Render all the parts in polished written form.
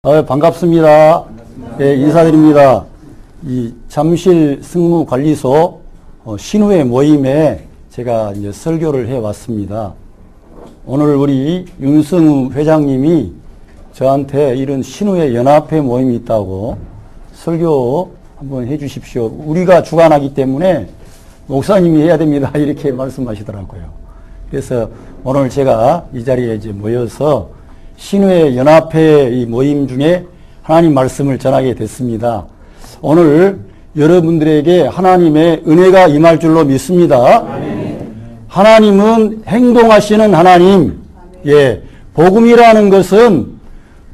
반갑습니다. 예, 인사드립니다. 이 잠실 승무관리소 신우회 모임에 제가 이제 설교를 해 왔습니다. 오늘 우리 윤승우 회장님이 저한테 이런 신우회 연합회 모임이 있다고 설교 한번 해 주십시오. 우리가 주관하기 때문에 목사님이 해야 됩니다. 이렇게 말씀하시더라고요. 그래서 오늘 제가 이 자리에 이제 모여서 신우회 연합회 이 모임 중에 하나님 말씀을 전하게 됐습니다. 오늘 여러분들에게 하나님의 은혜가 임할 줄로 믿습니다. 아멘. 하나님은 행동하시는 하나님. 예, 복음이라는 것은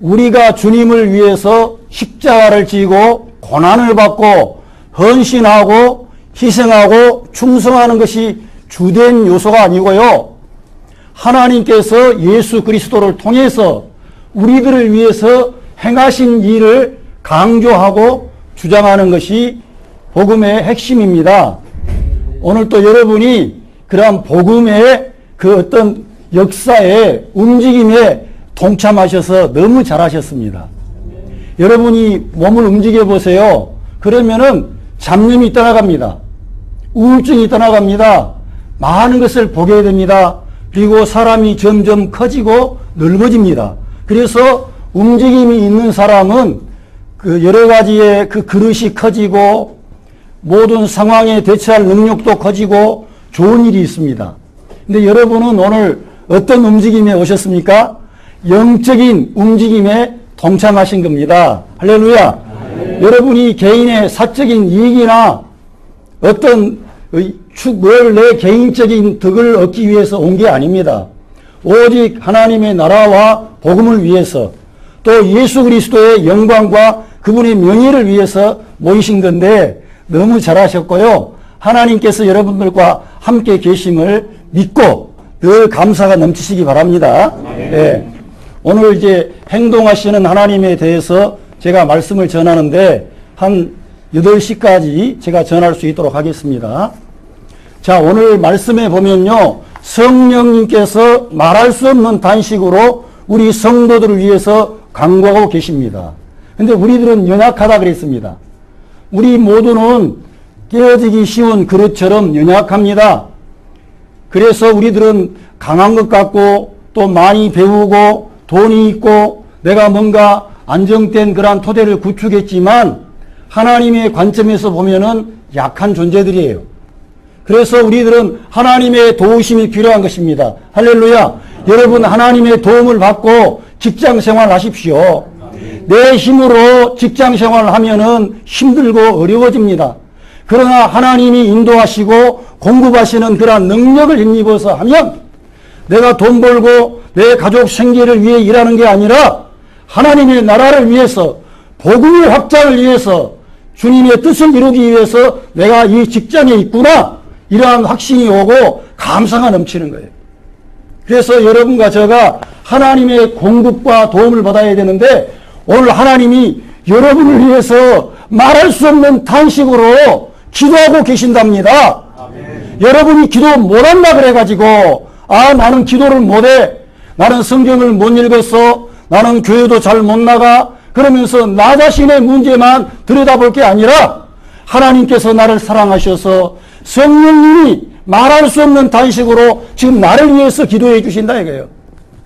우리가 주님을 위해서 십자가를 지고 고난을 받고 헌신하고 희생하고 충성하는 것이 주된 요소가 아니고요. 하나님께서 예수 그리스도를 통해서 우리들을 위해서 행하신 일을 강조하고 주장하는 것이 복음의 핵심입니다. 오늘 또 여러분이 그러한 복음의 그 어떤 역사의 움직임에 동참하셔서 너무 잘하셨습니다. 여러분이 몸을 움직여 보세요. 그러면은 잡념이 떠나갑니다. 우울증이 떠나갑니다. 많은 것을 보게 됩니다. 그리고 사람이 점점 커지고 넓어집니다. 그래서 움직임이 있는 사람은 그 여러 가지의 그 그릇이 커지고 모든 상황에 대처할 능력도 커지고 좋은 일이 있습니다. 근데 여러분은 오늘 어떤 움직임에 오셨습니까? 영적인 움직임에 동참하신 겁니다. 할렐루야. 네. 여러분이 개인의 사적인 이익이나 어떤 뭘 내 개인적인 덕을 얻기 위해서 온 게 아닙니다. 오직 하나님의 나라와 복음을 위해서 또 예수 그리스도의 영광과 그분의 명예를 위해서 모이신 건데 너무 잘하셨고요. 하나님께서 여러분들과 함께 계심을 믿고 늘 감사가 넘치시기 바랍니다. 네. 오늘 이제 행동하시는 하나님에 대해서 제가 말씀을 전하는데 한 8시까지 제가 전할 수 있도록 하겠습니다. 자, 오늘 말씀에 보면요. 성령님께서 말할 수 없는 단식으로 우리 성도들을 위해서 간구하고 계십니다. 근데 우리들은 연약하다 그랬습니다. 우리 모두는 깨어지기 쉬운 그릇처럼 연약합니다. 그래서 우리들은 강한 것 같고 또 많이 배우고 돈이 있고 내가 뭔가 안정된 그러한 토대를 구축했지만 하나님의 관점에서 보면은 약한 존재들이에요. 그래서 우리들은 하나님의 도우심이 필요한 것입니다. 할렐루야. 여러분 하나님의 도움을 받고 직장생활 하십시오. 내 힘으로 직장생활을 하면은 힘들고 어려워집니다. 그러나 하나님이 인도하시고 공급하시는 그러한 능력을 힘입어서 하면 내가 돈 벌고 내 가족 생계를 위해 일하는 게 아니라 하나님의 나라를 위해서 복음의 확장을 위해서 주님의 뜻을 이루기 위해서 내가 이 직장에 있구나 이러한 확신이 오고 감사가 넘치는 거예요. 그래서 여러분과 제가 하나님의 공급과 도움을 받아야 되는데 오늘 하나님이 여러분을 위해서 말할 수 없는 탄식으로 기도하고 계신답니다. 아멘. 여러분이 기도 못한다 그래가지고 나는 기도를 못해. 나는 성경을 못 읽었어. 나는 교회도 잘 못 나가. 그러면서 나 자신의 문제만 들여다볼 게 아니라 하나님께서 나를 사랑하셔서 성령님이 말할 수 없는 단식으로 지금 나를 위해서 기도해 주신다 이거예요.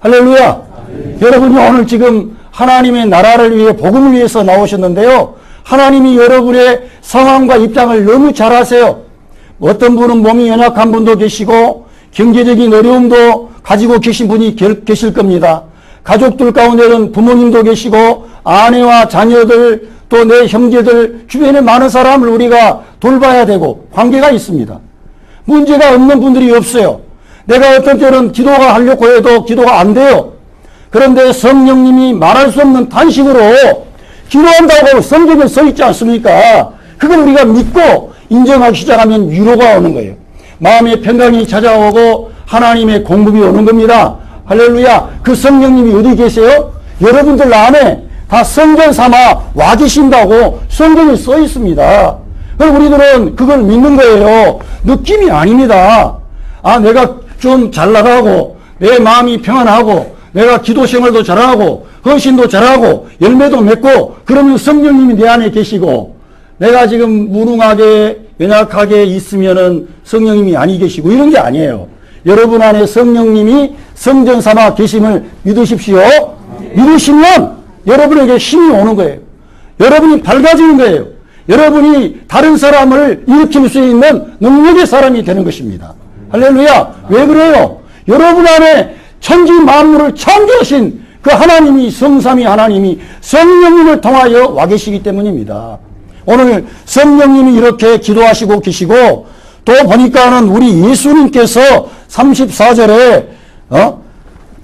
할렐루야. 아멘. 여러분이 오늘 지금 하나님의 나라를 위해 복음을 위해서 나오셨는데요. 하나님이 여러분의 상황과 입장을 너무 잘 아세요. 어떤 분은 몸이 연약한 분도 계시고 경제적인 어려움도 가지고 계신 분이 계실 겁니다. 가족들 가운데는 부모님도 계시고 아내와 자녀들 또 내 형제들 주변에 많은 사람을 우리가 돌봐야 되고 관계가 있습니다. 문제가 없는 분들이 없어요. 내가 어떤 때는 기도가 하려고 해도 기도가 안 돼요. 그런데 성령님이 말할 수 없는 단식으로 기도한다고 성경에 써 있지 않습니까? 그걸 우리가 믿고 인정하기 시작하면 위로가 오는 거예요. 마음의 평강이 찾아오고 하나님의 공급이 오는 겁니다. 할렐루야. 그 성령님이 어디 계세요? 여러분들 안에 다 성전 삼아 와 계신다고 성경에 써 있습니다. 그럼 우리들은 그걸 믿는 거예요. 느낌이 아닙니다. 내가 좀 잘 나가고 내 마음이 평안하고 내가 기도 생활도 잘하고 헌신도 잘하고 열매도 맺고 그러면 성령님이 내 안에 계시고 내가 지금 무능하게 연약하게 있으면은 성령님이 아니 계시고 이런 게 아니에요. 여러분 안에 성령님이 성전 삼아 계심을 믿으십시오. 믿으시면 여러분에게 힘이 오는 거예요. 여러분이 밝아지는 거예요. 여러분이 다른 사람을 일으킬 수 있는 능력의 사람이 되는 것입니다. 할렐루야. 왜 그래요? 여러분 안에 천지 만물을 창조하신 그 하나님이 성삼위 하나님이 성령님을 통하여 와 계시기 때문입니다. 오늘 성령님이 이렇게 기도하시고 계시고 또 보니까는 우리 예수님께서 34절에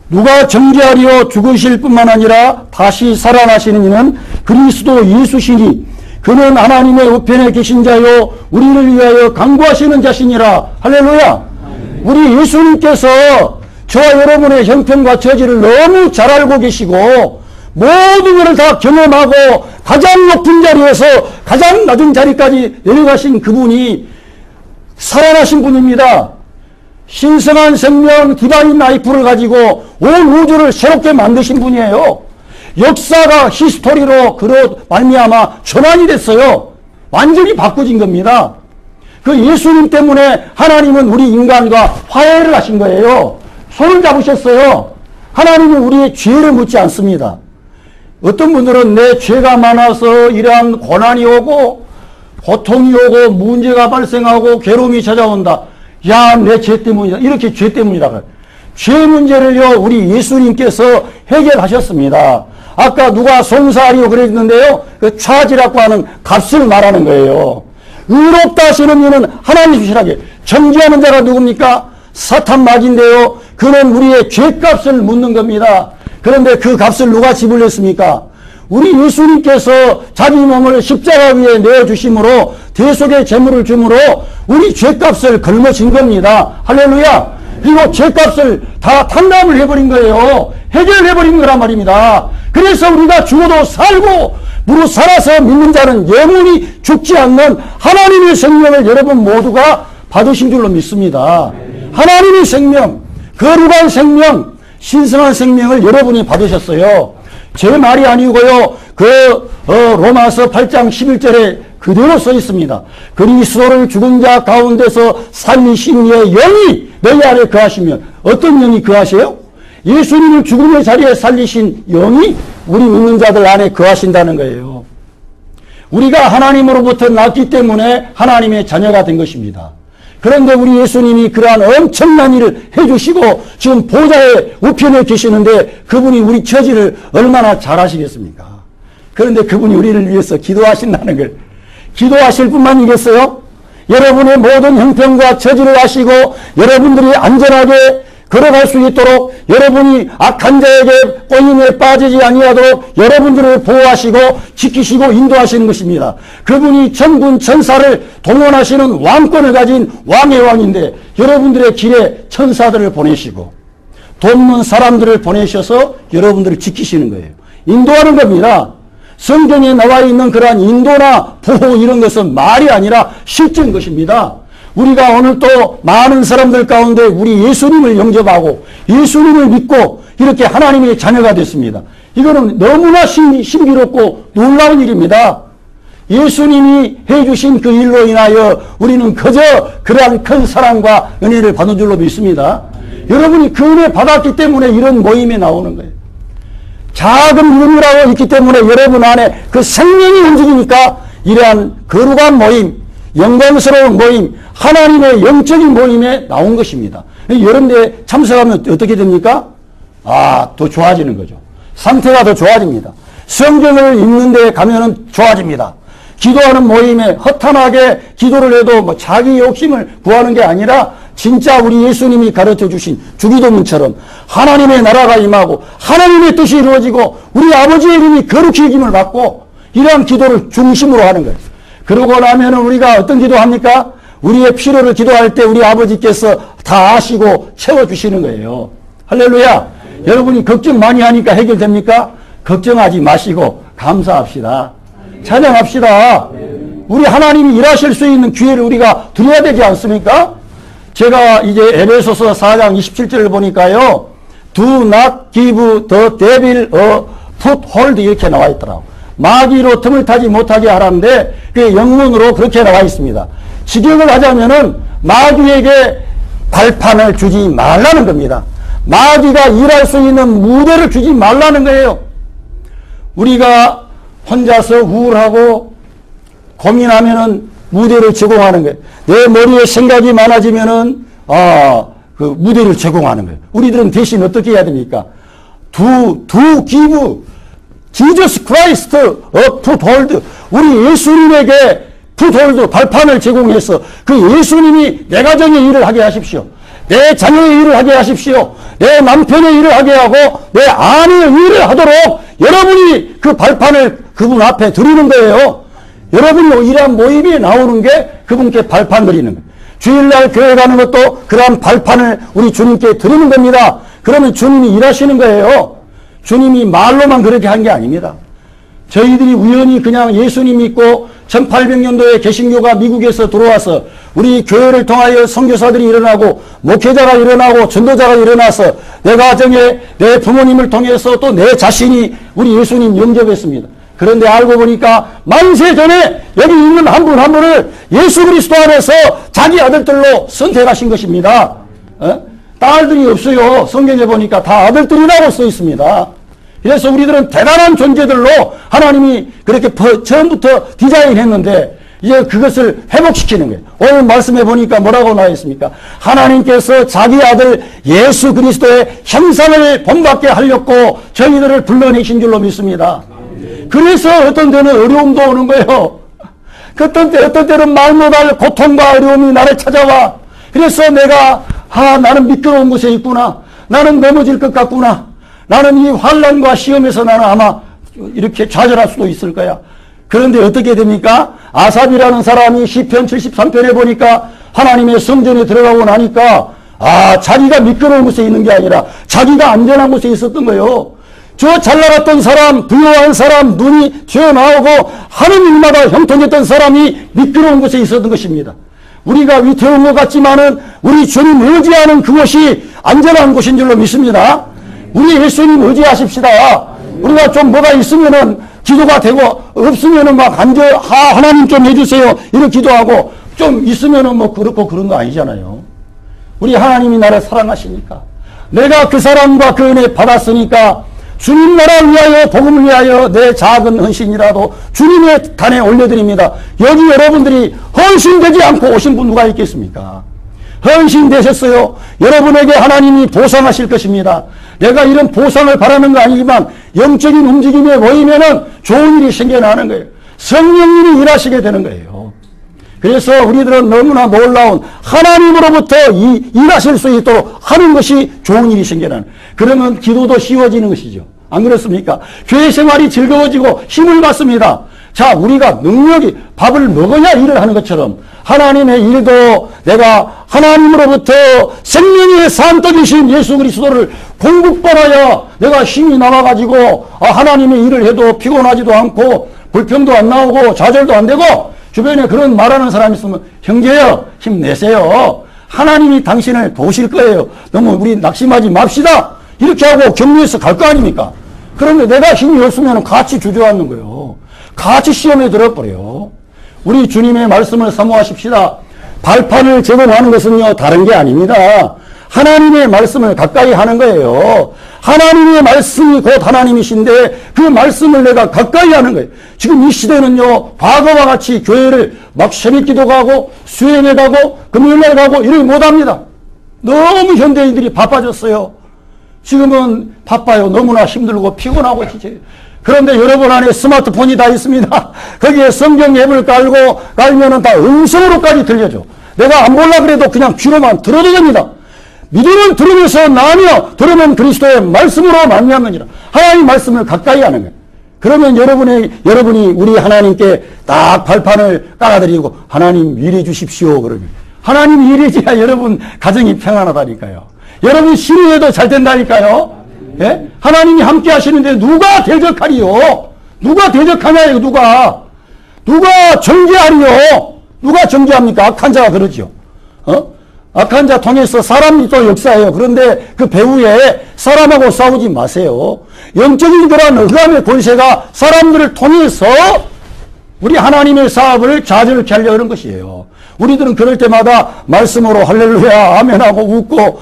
누가 정죄하리요 죽으실 뿐만 아니라 다시 살아나시는 이는 그리스도 예수시니 그는 하나님의 우편에 계신 자요 우리를 위하여 간구하시는 자시니라. 할렐루야. 우리 예수님께서 저와 여러분의 형편과 처지를 너무 잘 알고 계시고 모든 것을 다 경험하고 가장 높은 자리에서 가장 낮은 자리까지 내려가신 그분이 살아나신 분입니다. 신성한 생명 디바인 라이프를 가지고 온 우주를 새롭게 만드신 분이에요. 역사가 히스토리로 그로 말미암아 전환이 됐어요. 완전히 바꿔진 겁니다. 그 예수님 때문에 하나님은 우리 인간과 화해를 하신 거예요. 손을 잡으셨어요. 하나님은 우리의 죄를 묻지 않습니다. 어떤 분들은 내 죄가 많아서 이러한 고난이 오고 고통이 오고 문제가 발생하고 괴로움이 찾아온다. 야, 내 죄 때문이다. 이렇게 죄 때문이다. 죄 문제를요 우리 예수님께서 해결하셨습니다. 아까 누가 송사하리요 그랬는데요. 그 차지라고 하는 값을 말하는 거예요. 의롭다 하시는 이는 하나님 주시라게. 정죄하는 자가 누굽니까? 사탄 마귀인데요. 그는 우리의 죄값을 묻는 겁니다. 그런데 그 값을 누가 지불했습니까? 우리 예수님께서 자기 몸을 십자가 위에 내어주심으로 대속의 제물을 줌으로 우리 죄값을 걸머진 겁니다. 할렐루야. 그리고 죄값을 다 탕감을 해버린 거예요. 해결해버린 거란 말입니다. 그래서 우리가 죽어도 살고 무릇 살아서 믿는 자는 영원히 죽지 않는 하나님의 생명을 여러분 모두가 받으신 줄로 믿습니다. 하나님의 생명, 거룩한 생명, 신성한 생명을 여러분이 받으셨어요. 제 말이 아니고요. 로마서 8장 11절에 그대로 써 있습니다. 그리스도를 죽은 자 가운데서 살리신 이의 영이 너희 안에 거하시면 어떤 영이 거하세요? 예수님을 죽음의 자리에 살리신 영이 우리 믿는 자들 안에 거하신다는 거예요. 우리가 하나님으로부터 났기 때문에 하나님의 자녀가 된 것입니다. 그런데 우리 예수님이 그러한 엄청난 일을 해주시고 지금 보좌의 우편에 계시는데 그분이 우리 처지를 얼마나 잘 아시겠습니까? 그런데 그분이 우리를 위해서 기도하신다는 걸 기도하실 뿐만이겠어요? 여러분의 모든 형편과 처지를 아시고 여러분들이 안전하게 걸어갈 수 있도록 여러분이 악한 자에게 꼬임에 빠지지 아니하도록 여러분들을 보호하시고 지키시고 인도하시는 것입니다. 그분이 천군 천사를 동원하시는 왕권을 가진 왕의 왕인데 여러분들의 길에 천사들을 보내시고 돕는 사람들을 보내셔서 여러분들을 지키시는 거예요. 인도하는 겁니다. 성경에 나와 있는 그러한 인도나 보호 이런 것은 말이 아니라 실제인 것입니다. 우리가 오늘 또 많은 사람들 가운데 우리 예수님을 영접하고 예수님을 믿고 이렇게 하나님의 자녀가 됐습니다. 이거는 너무나 신비롭고 놀라운 일입니다. 예수님이 해주신 그 일로 인하여 우리는 그저 그러한 큰 사랑과 은혜를 받은 줄로 믿습니다. 여러분이 그 은혜 받았기 때문에 이런 모임에 나오는 거예요. 작은 믿음이라고 있기 때문에 여러분 안에 그 생명이 움직이니까 이러한 거룩한 모임, 영광스러운 모임, 하나님의 영적인 모임에 나온 것입니다. 여러분들 참석하면 어떻게 됩니까? 더 좋아지는 거죠. 상태가 더 좋아집니다. 성경을 읽는 데 가면은 좋아집니다. 기도하는 모임에 허탄하게 기도를 해도 자기 욕심을 구하는 게 아니라 진짜 우리 예수님이 가르쳐 주신 주기도문처럼 하나님의 나라가 임하고 하나님의 뜻이 이루어지고 우리 아버지의 이름이 거룩히 여김을 받고 이러한 기도를 중심으로 하는 거예요. 그러고 나면 우리가 어떤 기도합니까? 우리의 필요를 기도할 때 우리 아버지께서 다 아시고 채워주시는 거예요. 할렐루야. 여러분이 걱정 많이 하니까 해결됩니까? 걱정하지 마시고 감사합시다. 찬양합시다. 우리 하나님이 일하실 수 있는 기회를 우리가 드려야 되지 않습니까? 제가 이제 에베소서 4장 27절을 보니까요. Do not give the devil a foothold 이렇게 나와 있더라고. 마귀로 틈을 타지 못하게 하라는데 그 영문으로 그렇게 나와 있습니다. 직역을 하자면은 마귀에게 발판을 주지 말라는 겁니다. 마귀가 일할 수 있는 무대를 주지 말라는 거예요. 우리가 혼자서 우울하고 고민하면은 무대를 제공하는 거예요. 내 머리에 생각이 많아지면은 그 무대를 제공하는 거예요. 우리들은 대신 어떻게 해야 됩니까? Do give Jesus Christ a foothold. 우리 예수님에게 foothold, 발판을 제공해서 그 예수님이 내 가정의 일을 하게 하십시오. 내 자녀의 일을 하게 하십시오. 내 남편의 일을 하게 하고 내 아내의 일을 하도록 여러분이 그 발판을 그분 앞에 드리는 거예요. 여러분이 이러한 모임에 나오는 게 그분께 발판 드리는 거예요. 주일날 교회 가는 것도 그러한 발판을 우리 주님께 드리는 겁니다. 그러면 주님이 일하시는 거예요. 주님이 말로만 그렇게 한 게 아닙니다. 저희들이 우연히 그냥 예수님 믿고 1800년도에 개신교가 미국에서 들어와서 우리 교회를 통하여 선교사들이 일어나고 목회자가 일어나고 전도자가 일어나서 내 가정에 내 부모님을 통해서 또 내 자신이 우리 예수님 영접했습니다. 그런데 알고 보니까 만세 전에 여기 있는 한 분 한 분을 예수 그리스도 안에서 자기 아들들로 선택하신 것입니다. 딸들이 없어요. 성경에 보니까 다 아들들이라고 써 있습니다. 그래서 우리들은 대단한 존재들로 하나님이 그렇게 처음부터 디자인했는데 이제 그것을 회복시키는 거예요. 오늘 말씀해 보니까 뭐라고 나와 있습니까? 하나님께서 자기 아들 예수 그리스도의 형상을 본받게 하려고 저희들을 불러내신 줄로 믿습니다. 그래서 어떤 때는 어려움도 오는 거예요. 어떤 때는 말 못할 고통과 어려움이 나를 찾아와. 그래서 내가 나는 미끄러운 곳에 있구나. 나는 넘어질 것 같구나. 나는 이 환난과 시험에서 나는 아마 이렇게 좌절할 수도 있을 거야. 그런데 어떻게 됩니까? 아삽이라는 사람이 시편 73편에 보니까 하나님의 성전에 들어가고 나니까 자기가 미끄러운 곳에 있는 게 아니라 자기가 안전한 곳에 있었던 거예요. 저 잘나갔던 사람, 부유한 사람, 눈이 튀어나오고 하는 일마다 형통했던 사람이 미끄러운 곳에 있었던 것입니다. 우리가 위태로운 것 같지만은 우리 주님 의지하는 그곳이 안전한 곳인 줄로 믿습니다. 우리 예수님 의지하십시다. 우리가 좀 뭐가 있으면은 기도가 되고 없으면은 막 하나님 좀 해주세요 이렇게 기도하고 좀 있으면은 뭐 그렇고 그런 거 아니잖아요. 우리 하나님이 나를 사랑하시니까 내가 그 사랑과 그 은혜 받았으니까 주님 나라를 위하여 복음을 위하여 내 작은 헌신이라도 주님의 단에 올려드립니다. 여기 여러분들이 헌신되지 않고 오신 분 누가 있겠습니까? 헌신되셨어요. 여러분에게 하나님이 보상하실 것입니다. 내가 이런 보상을 바라는 거 아니지만 영적인 움직임에 모이면은 좋은 일이 생겨나는 거예요. 성령님이 일하시게 되는 거예요. 그래서 우리들은 너무나 놀라운 하나님으로부터 일하실 수 있도록 하는 것이 좋은 일이 생겨나는 거예요. 그러면 기도도 쉬워지는 것이죠. 안 그렇습니까? 교회 생활이 즐거워지고 힘을 받습니다. 자, 우리가 능력이 밥을 먹어야 일을 하는 것처럼 하나님의 일도 내가 하나님으로부터 생명의 산떡이신 예수 그리스도를 공급받아야 내가 힘이 남아가지고 하나님의 일을 해도 피곤하지도 않고 불평도 안 나오고 좌절도 안 되고 주변에 그런 말하는 사람이 있으면 형제여 힘내세요. 하나님이 당신을 도우실 거예요. 너무 우리 낙심하지 맙시다. 이렇게 하고 격려해서 갈 거 아닙니까? 그런데 내가 힘이 없으면 같이 주저앉는 거예요. 같이 시험에 들어버려요. 우리 주님의 말씀을 사모하십시다. 발판을 제공하는 것은요 다른 게 아닙니다. 하나님의 말씀을 가까이 하는 거예요. 하나님의 말씀이 곧 하나님이신데 그 말씀을 내가 가까이 하는 거예요. 지금 이 시대는요 과거와 같이 교회를 막 새벽 기도 가고 수요일에 가고 금요일날 가고 이렇게 못합니다. 너무 현대인들이 바빠졌어요. 지금은 바빠요. 너무나 힘들고 피곤하고 지쳐요. 그런데 여러분 안에 스마트폰이 다 있습니다. 거기에 성경 앱을 깔면은 다 음성으로까지 들려줘. 내가 안 볼라 그래도 그냥 귀로만 들어도 됩니다. 믿음을 들으면서 들으면 그리스도의 말씀으로 말미암느니라. 하나님 말씀을 가까이 하는 거예요. 그러면 여러분이 우리 하나님께 딱 발판을 깔아드리고 하나님 일해 주십시오. 그러면 하나님 일해줘야 여러분 가정이 평안하다니까요. 여러분 신뢰도 잘 된다니까요. 예? 하나님이 함께 하시는데 누가 대적하리요? 누가 대적하냐요? 누가 정죄하리요? 누가 정죄합니까? 악한 자가 그러지요. 악한 자 통해서 사람이 또 역사해요. 그런데 그 배후에 사람하고 싸우지 마세요. 영적인 그런 흑암의 권세가 사람들을 통해서 우리 하나님의 사업을 좌절케 하려고 하는 것이에요. 우리들은 그럴 때마다 말씀으로 할렐루야 아멘하고 웃고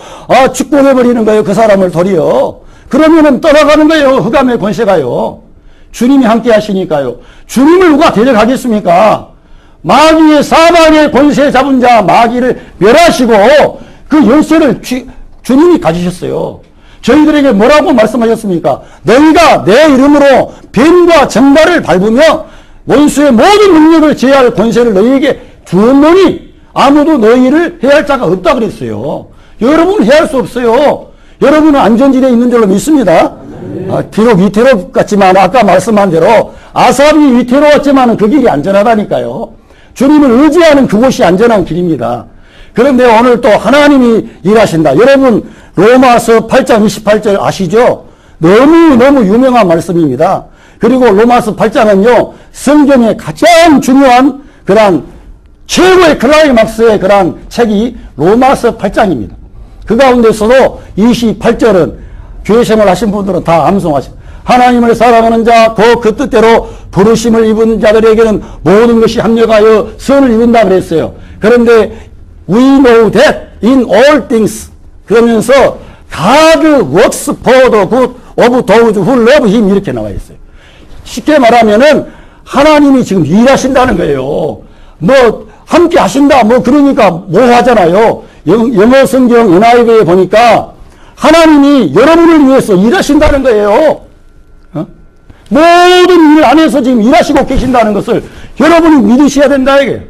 축복해버리는 거예요. 그 사람을 도리어. 그러면은 떠나가는 거예요. 흑암의 권세가요. 주님이 함께 하시니까요. 주님을 누가 대적하겠습니까? 마귀의 사방의 권세 잡은 자 마귀를 멸하시고 그 열쇠를 주님이 가지셨어요. 저희들에게 뭐라고 말씀하셨습니까? 너희가 내 이름으로 뱀과 정갈을 밟으며 원수의 모든 능력을 제할 권세를 너희에게 주었노니 아무도 너희를 해할 자가 없다 그랬어요. 여러분은 해할 수 없어요. 여러분은 안전지대에 있는 줄로 믿습니다. 비록 위태롭 같지만 아까 말씀한 대로 아삽이 위태로웠지만 그 길이 안전하다니까요. 주님을 의지하는 그곳이 안전한 길입니다. 그런데 오늘 또 하나님이 일하신다. 여러분 로마서 8장 28절 아시죠? 너무너무 유명한 말씀입니다. 그리고 로마서 8장은요 성경의 가장 중요한 그런 최고의 클라이막스의 그런 책이 로마서 8장입니다. 그 가운데서도 28절은 교회 생활 하신 분들은 다 암송하십니다. 하나님을 사랑하는 자, 그 뜻대로 부르심을 입은 자들에게는 모든 것이 합력하여 선을 이룬다 그랬어요. 그런데 we know that in all things 그러면서 God works for the good of those who love him 이렇게 나와 있어요. 쉽게 말하면은 하나님이 지금 일하신다는 거예요. 뭐 함께 하신다 뭐 그러니까 모호하잖아요. 영어 성경 NIV에 보니까 하나님이 여러분을 위해서 일하신다는 거예요. 모든 일 안에서 지금 일하시고 계신다는 것을 여러분이 믿으셔야 된다 이게.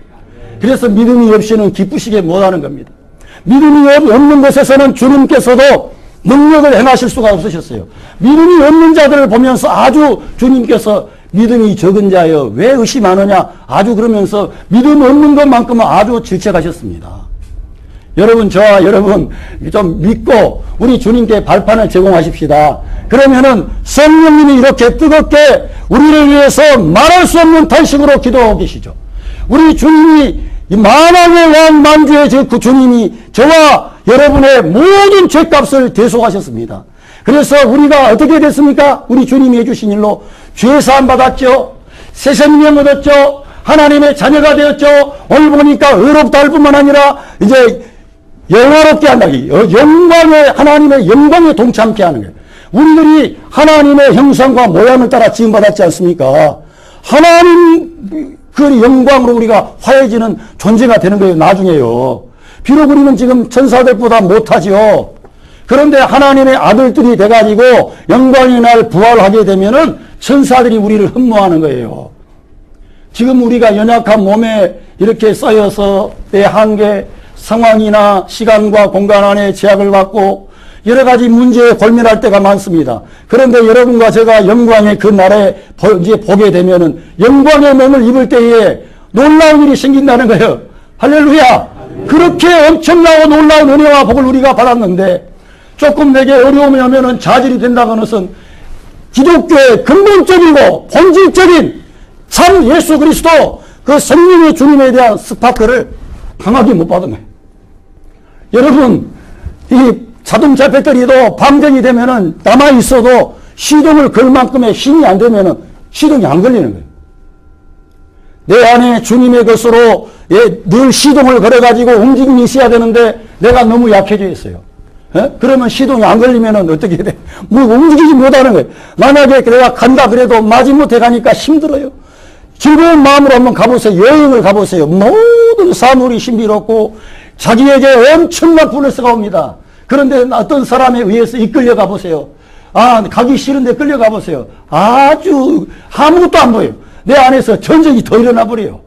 그래서 믿음이 없이는 기쁘시게 못하는 겁니다. 믿음이 없는 곳에서는 주님께서도 능력을 행하실 수가 없으셨어요. 믿음이 없는 자들을 보면서 아주 주님께서 믿음이 적은 자여 왜 의심하느냐 아주 그러면서 믿음 없는 것만큼은 아주 질책하셨습니다. 여러분 저와 여러분 좀 믿고 우리 주님께 발판을 제공하십시다. 그러면은 성령님이 이렇게 뜨겁게 우리를 위해서 말할 수 없는 탄식으로 기도하고 계시죠. 우리 주님이 이 만왕의 왕 만주의 그 주님이 저와 여러분의 모든 죄값을 대속하셨습니다. 그래서 우리가 어떻게 됐습니까? 우리 주님이 해주신 일로 죄사함 받았죠. 새 생명 얻었죠. 하나님의 자녀가 되었죠. 오늘 보니까 의롭다 할 뿐만 아니라 이제 영화롭게 한다. 영광의 하나님의 영광에 동참케 하는 거예요. 우리들이 하나님의 형상과 모양을 따라 지음받았지 않습니까? 하나님 그 영광으로 우리가 화해지는 존재가 되는 거예요. 나중에요. 비록 우리는 지금 천사들보다 못하지요. 그런데 하나님의 아들들이 돼가지고 영광의 날 부활하게 되면은 천사들이 우리를 흠모하는 거예요. 지금 우리가 연약한 몸에 이렇게 쌓여서 내 한계, 상황이나 시간과 공간 안에 제약을 받고 여러 가지 문제에 골면할 때가 많습니다. 그런데 여러분과 제가 영광의 그 날에 이제 보게 되면은 영광의 몸을 입을 때에 놀라운 일이 생긴다는 거예요. 할렐루야! 그렇게 엄청나고 놀라운 은혜와 복을 우리가 받았는데 조금 내게 어려움이 하면은 자질이 된다는 것은 기독교의 근본적이고 본질적인 참 예수 그리스도 그 성령의 주님에 대한 스파크를 강하게 못 받은 거예요. 여러분, 이 자동차 배터리도 방전이 되면은 남아있어도 시동을 걸 만큼의 힘이 안 되면은 시동이 안 걸리는 거예요. 내 안에 주님의 것으로 늘 시동을 걸어가지고 움직임이 있어야 되는데 내가 너무 약해져 있어요. 그러면 시동이 안 걸리면은 어떻게 돼? 뭐 움직이지 못하는 거예요. 만약에 내가 간다 그래도 마지못해 가니까 힘들어요. 즐거운 마음으로 한번 가보세요. 여행을 가보세요. 모든 사물이 신비롭고 자기에게 엄청난 플러스가 옵니다. 그런데 어떤 사람에 의해서 이끌려 가보세요. 가기 싫은데 끌려 가보세요. 아주 아무것도 안 보여요. 내 안에서 전쟁이 더 일어나 버려요.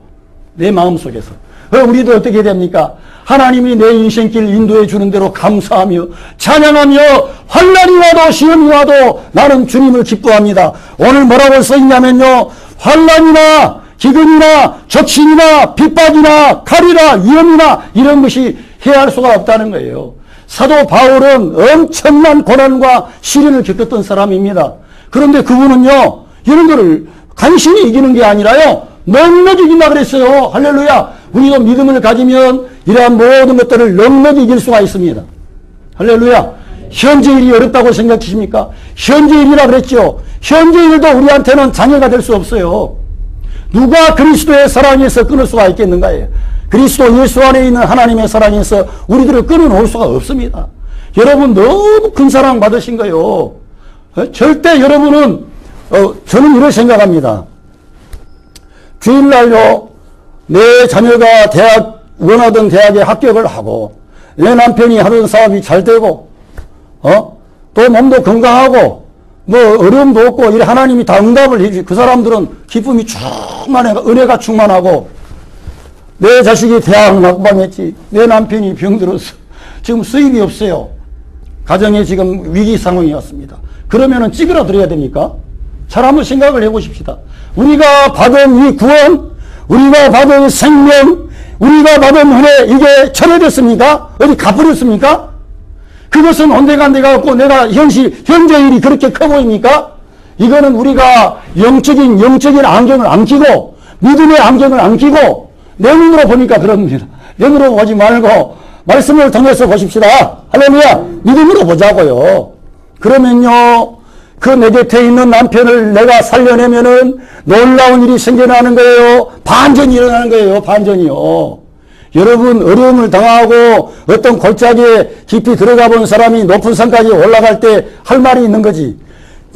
내 마음속에서. 우리도 어떻게 됩니까? 하나님이 내 인생길 인도해 주는 대로 감사하며 찬양하며 환난이 와도 시험이 와도 나는 주님을 기뻐합니다. 오늘 뭐라고 써있냐면요. 환난이나 기근이나 적신이나 핍박이나 칼이나 위험이나 이런 것이 해할 수가 없다는 거예요. 사도 바울은 엄청난 고난과 시련을 겪었던 사람입니다. 그런데 그분은요. 이런 거를 간신히 이기는 게 아니라요. 넉넉히 이긴다 그랬어요. 할렐루야. 우리도 믿음을 가지면 이러한 모든 것들을 넉넉히 이길 수가 있습니다. 할렐루야. 현재 일이 어렵다고 생각하십니까? 현재 일이라 그랬죠. 현재 일도 우리한테는 장애가 될 수 없어요. 누가 그리스도의 사랑에서 끊을 수가 있겠는가요? 그리스도 예수 안에 있는 하나님의 사랑에서 우리들을 끊어놓을 수가 없습니다. 여러분 너무 큰 사랑 받으신 거예요. 절대 여러분은 저는 이렇게 생각합니다. 주일날요 내 자녀가 원하던 대학에 합격을 하고 내 남편이 하던 사업이 잘 되고 또 몸도 건강하고 뭐 어려움도 없고 이래 하나님이 다 응답을 해주시. 그 사람들은 기쁨이 충만하고 은혜가 충만하고 내 자식이 대학 낙방했지. 내 남편이 병들어서 지금 수입이 없어요. 가정에 지금 위기 상황이 왔습니다. 그러면은 찌그러들어야 됩니까? 잘 한번 생각을 해보십시다. 우리가 받은 이 구원, 우리가 받은 생명, 우리가 받은 은혜 이게 철회됐습니까? 어디 갚으렸습니까? 그것은 온데간데가 없고 내가 현재 일이 그렇게 커 보입니까? 이거는 우리가 영적인 안경을 안 끼고 믿음의 안경을 안 끼고 내 눈으로 보니까 그럽니다. 내 눈으로 보지 말고 말씀을 통해서 보십시다. 할렐루야. 믿음으로 보자고요. 그러면요 그 내 곁에 있는 남편을 내가 살려내면은 놀라운 일이 생겨나는 거예요. 반전이 일어나는 거예요. 반전이요. 여러분 어려움을 당하고 어떤 골짜기에 깊이 들어가 본 사람이 높은 산까지 올라갈 때 할 말이 있는 거지.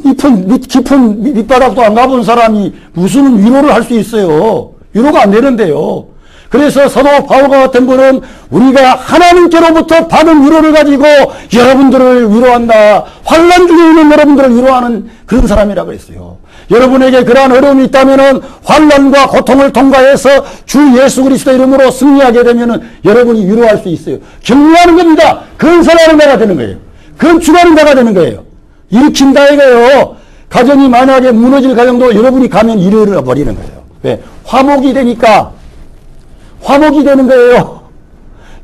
깊은 밑바닥도 안 가본 사람이 무슨 위로를 할 수 있어요. 위로가 안 되는데요. 그래서 사도 바울과 같은 분은 우리가 하나님께로부터 받은 위로를 가지고 여러분들을 위로한다. 환난 중에 있는 여러분들을 위로하는 그런 사람이라고 했어요. 여러분에게 그러한 어려움이 있다면은 환난과 고통을 통과해서 주 예수 그리스도 이름으로 승리하게 되면은 여러분이 위로할 수 있어요. 격려하는 겁니다. 건설하는 자가 되는 거예요. 건축하는 자가 되는 거예요. 일으킨다 이거예요. 가정이 만약에 무너질 가정도 여러분이 가면 잃어버리는 거예요. 왜? 화목이 되니까. 화목이 되는 거예요.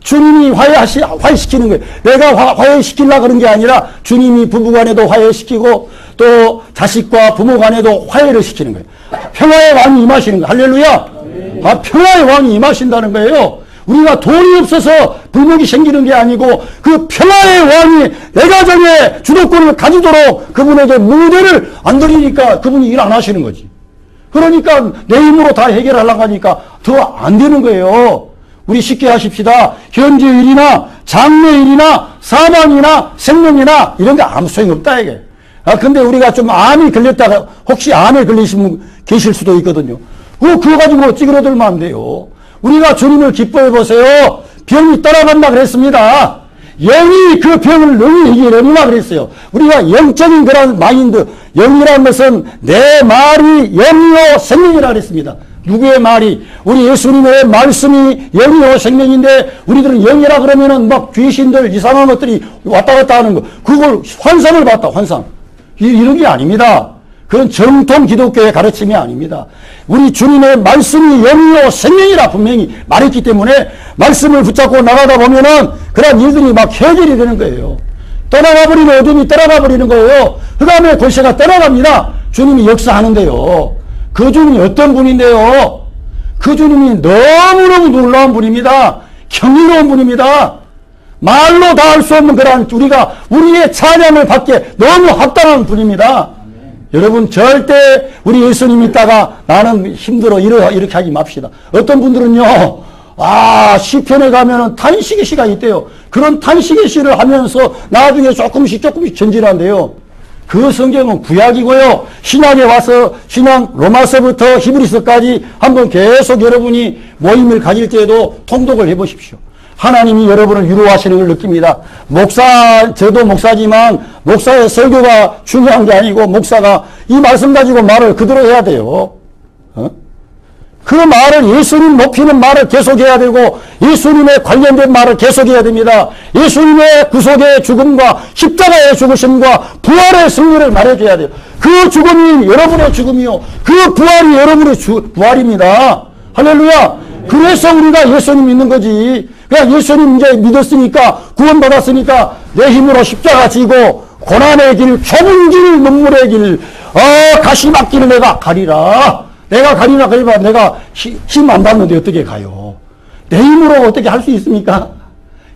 주님이 화해시키는 거예요. 내가 화해시키려고 그런 게 아니라 주님이 부부간에도 화해시키고 또 자식과 부모간에도 화해를 시키는 거예요. 평화의 왕이 임하시는 거예요. 할렐루야. 평화의 왕이 임하신다는 거예요. 우리가 돈이 없어서 불목이 생기는 게 아니고 그 평화의 왕이 내 가정에 주도권을 가지도록 그분에게 무대를 안 드리니까 그분이 일 안 하시는 거지. 그러니까 내 힘으로 다 해결하려고 하니까 더 안 되는 거예요. 우리 쉽게 하십시다. 현재 일이나 장래일이나 사망이나 생명이나 이런 게 아무 소용이 없다 이게. 근데 우리가 좀 암이 걸렸다가 혹시 암에 걸리신 분 계실 수도 있거든요. 그거 가지고 찌그러들면 안 돼요. 우리가 주님을 기뻐해 보세요. 병이 떠나간다 그랬습니다. 영이 그 병을 능히 이기려니라 그랬어요. 우리가 영적인 그런 마인드, 영이라는 것은 내 말이 영이요 생명이라 그랬습니다. 누구의 말이? 우리 예수님의 말씀이 영이요 생명인데 우리들은 영이라 그러면은 막 귀신들 이상한 것들이 왔다 갔다 하는 거. 그걸 환상을 봤다, 환상. 이런 게 아닙니다. 그건 정통 기독교의 가르침이 아닙니다. 우리 주님의 말씀이 영이요 생명이라 분명히 말했기 때문에 말씀을 붙잡고 나가다 보면은 그런 일들이 막 해결이 되는 거예요. 떠나가 버리는 어둠이 떠나가 버리는 거예요. 그 다음에 골세가 떠나갑니다. 주님이 역사하는데요. 그 주님이 어떤 분인데요? 그 주님이 너무너무 놀라운 분입니다. 경이로운 분입니다. 말로 다 할 수 없는 그런 우리의 찬양을 받기에 너무 합당한 분입니다. 여러분 절대 우리 예수님 있다가 나는 힘들어 이렇게 하지 맙시다. 어떤 분들은요 시편에 가면은 탄식의 시가 있대요. 그런 탄식의 시를 하면서 나중에 조금씩 전진한대요. 그 성경은 구약이고요. 신약에 와서 신약 로마서부터 히브리서까지 한번 계속 여러분이 모임을 가질 때에도 통독을 해보십시오. 하나님이 여러분을 위로하시는 걸 느낍니다. 저도 목사지만 목사의 설교가 중요한 게 아니고 목사가 이 말씀 가지고 말을 그대로 해야 돼요. 그 말을 예수님 높이는 말을 계속해야 되고 예수님에 관련된 말을 계속해야 됩니다. 예수님의 구속의 죽음과 십자가의 죽으심과 부활의 승리를 말해줘야 돼요. 그 죽음이 여러분의 죽음이요. 그 부활이 여러분의 부활입니다. 할렐루야. 그래서 우리가 예수님 믿는 거지. 그냥 예수님 이제 믿었으니까 구원받았으니까 내 힘으로 십자가 지고 고난의 길, 좁은 길, 눈물의 길, 가시막길을 내가 가리라. 내가 가리라 그래봐 내가 힘 안 받는데 어떻게 가요? 내 힘으로 어떻게 할 수 있습니까?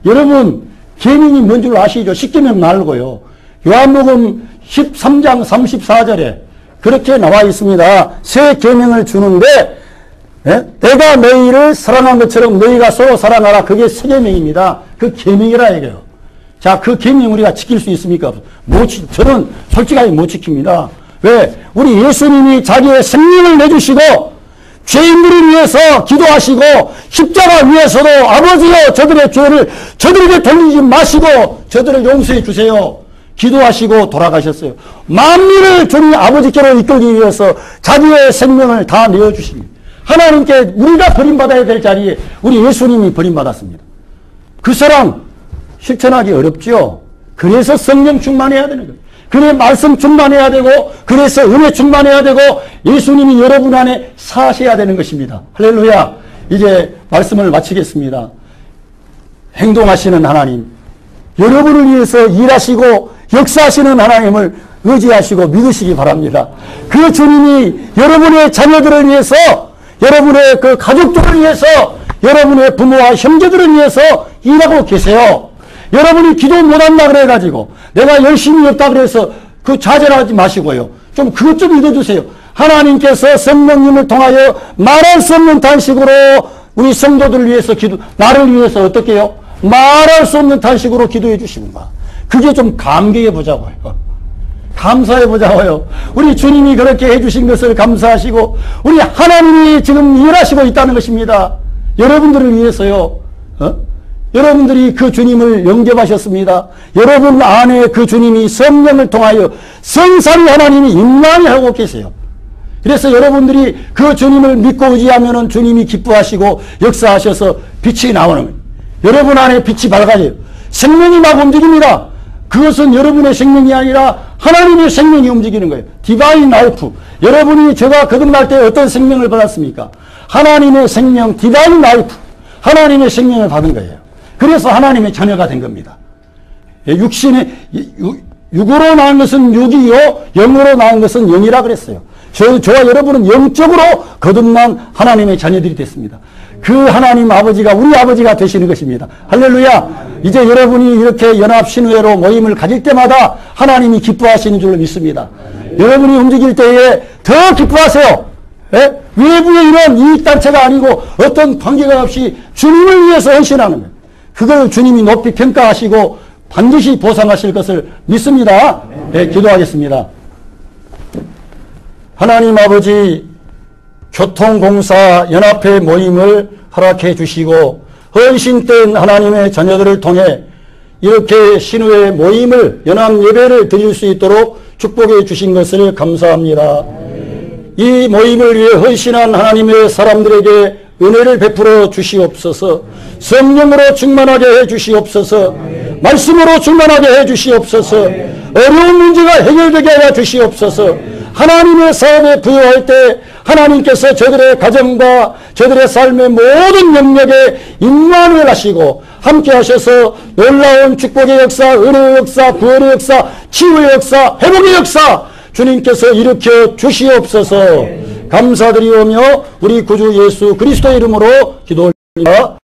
여러분, 계명이 뭔 줄 아시죠? 십계명 말고요. 요한복음 13장 34절에 그렇게 나와 있습니다. 새 계명을 주는데, 내가 너희를 사랑한 것처럼 너희가 서로 사랑하라. 그게 새 계명입니다. 그 계명이라 이거예요. 자, 그 계명 우리가 지킬 수 있습니까? 저는 솔직하게 못 지킵니다. 왜? 우리 예수님이 자기의 생명을 내주시고 죄인들을 위해서 기도하시고 십자가 위에서도 아버지여 저들의 죄를 저들에게 돌리지 마시고 저들을 용서해 주세요. 기도하시고 돌아가셨어요. 만민을 주님 아버지께로 이끌기 위해서 자기의 생명을 다 내어주십니다. 하나님께 우리가 버림받아야 될 자리에 우리 예수님이 버림받았습니다. 그 사랑 실천하기 어렵죠. 그래서 성령 충만해야 되는 거예요. 그래 말씀 충만해야 되고 그래서 은혜 충만해야 되고 예수님이 여러분 안에 사셔야 되는 것입니다. 할렐루야. 이제 말씀을 마치겠습니다. 행동하시는 하나님, 여러분을 위해서 일하시고 역사하시는 하나님을 의지하시고 믿으시기 바랍니다. 그 주님이 여러분의 자녀들을 위해서, 여러분의 그 가족들을 위해서, 여러분의 부모와 형제들을 위해서 일하고 계세요. 여러분이 기도 못한다 그래가지고 내가 열심히 없다 그래서 그 좌절하지 마시고요. 좀 그것 좀 믿어주세요. 하나님께서 성령님을 통하여 말할 수 없는 탄식으로 우리 성도들을 위해서 나를 위해서 어떻게 해요? 말할 수 없는 탄식으로 기도해 주시는가. 그게 좀 감개해 보자고요. 감사해 보자고요. 우리 주님이 그렇게 해주신 것을 감사하시고 우리 하나님이 지금 일하시고 있다는 것입니다. 여러분들을 위해서요. 여러분들이 그 주님을 영접하셨습니다. 여러분 안에 그 주님이 성령을 통하여 성삼위 하나님이 임만히 하고 계세요. 그래서 여러분들이 그 주님을 믿고 의지하면 주님이 기뻐하시고 역사하셔서 빛이 나오는 거예요. 여러분 안에 빛이 밝아져요. 생명이 막 움직입니다. 그것은 여러분의 생명이 아니라 하나님의 생명이 움직이는 거예요. 디바인 라이프. 여러분이 제가 거듭날 때 어떤 생명을 받았습니까? 하나님의 생명, 디바인 라이프. 하나님의 생명을 받은 거예요. 그래서 하나님의 자녀가 된 겁니다. 육으로 낳은 것은 육이요, 영으로 낳은 것은 영이라 그랬어요. 저와 여러분은 영적으로 거듭난 하나님의 자녀들이 됐습니다. 그 하나님 아버지가 우리 아버지가 되시는 것입니다. 할렐루야. 이제 여러분이 이렇게 연합신회로 모임을 가질 때마다 하나님이 기뻐하시는 줄로 믿습니다. 여러분이 움직일 때에 더 기뻐하세요. 외부의 이런 이익단체가 아니고 어떤 관계가 없이 주님을 위해서 헌신하는 거예요. 그걸 주님이 높이 평가하시고 반드시 보상하실 것을 믿습니다. 기도하겠습니다. 하나님 아버지, 교통공사 연합회 모임을 허락해 주시고 헌신된 하나님의 자녀들을 통해 이렇게 신우의 모임을 연합 예배를 드릴 수 있도록 축복해 주신 것을 감사합니다. 이 모임을 위해 헌신한 하나님의 사람들에게 은혜를 베풀어 주시옵소서. 성령으로 충만하게 해 주시옵소서. 말씀으로 충만하게 해 주시옵소서. 어려운 문제가 해결되게 하여 주시옵소서. 하나님의 사업에 부여할 때 하나님께서 저들의 가정과 저들의 삶의 모든 영역에 임만을 하시고 함께 하셔서 놀라운 축복의 역사, 은혜의 역사, 구원의 역사, 치유의 역사, 회복의 역사 주님께서 일으켜 주시옵소서. 감사드리오며 우리 구주 예수 그리스도의 이름으로 기도합니다.